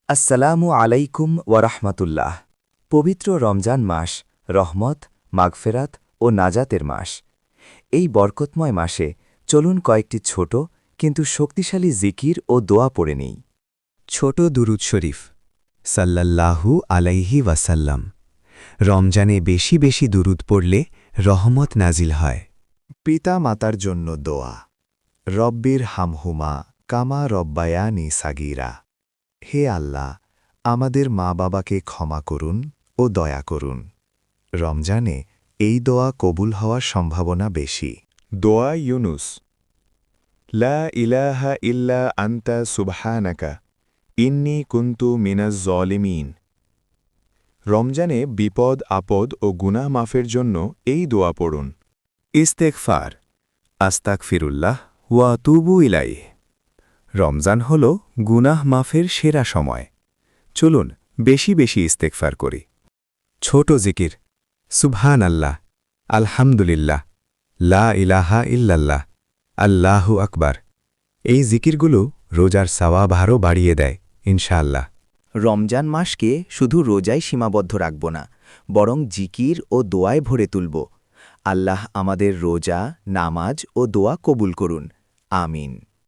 আসসালামু আলাইকুম ওয়ারাহমাতুল্লাহ। পবিত্র রমজান মাস রহমত, মাগফেরাত ও নাজাতের মাস। এই বরকতময় মাসে চলুন কয়েকটি ছোট কিন্তু শক্তিশালী জিকির ও দোয়া পড়ে নেই। ছোট দুরুদ শরীফ সাল্লাল্লাহু আলাইহি ওয়াসাল্লাম। রমজানে বেশি বেশি দুরুদ পড়লে রহমত নাজিল হয়। পিতা মাতার জন্য দোয়া। রব্বির হামহুমা কামা রব্বায়ানি সাগীরা। হে আল্লাহ, আমাদের মা বাবাকে ক্ষমা করুন ও দয়া করুন। রমজানে এই দোয়া কবুল হওয়ার সম্ভাবনা বেশি। দোয়া ইউনুস। লা ইলাহা ইল্লা আন্তা সুবহানাকা ইন্নী কুনতু মিনাজ জলিমিন। রমজানে বিপদ আপদ ও গুনাহ মাফের জন্য এই দোয়া পড়ুন। ইস্তেগফার আস্তাগফিরুল্লাহ ওয়া আতুবু ইলাইহ। রমজান হল গুনাহ মাফের সেরা সময়। চলুন বেশি বেশি ইস্তেগফার করি। ছোট জিকির সুবহান আল্লাহ, আলহামদুলিল্লাহ, লা ইলাহা ইল্লাল্লাহ, আল্লাহু আকবার। এই জিকিরগুলো রোজার সওয়াব আরও বাড়িয়ে দেয় ইনশাআল্লাহ। রমজান মাসকে শুধু রোজায় সীমাবদ্ধ রাখব না, বরং জিকির ও দোয়ায় ভরে তুলব। আল্লাহ আমাদের রোজা, নামাজ ও দোয়া কবুল করুন। আমিন।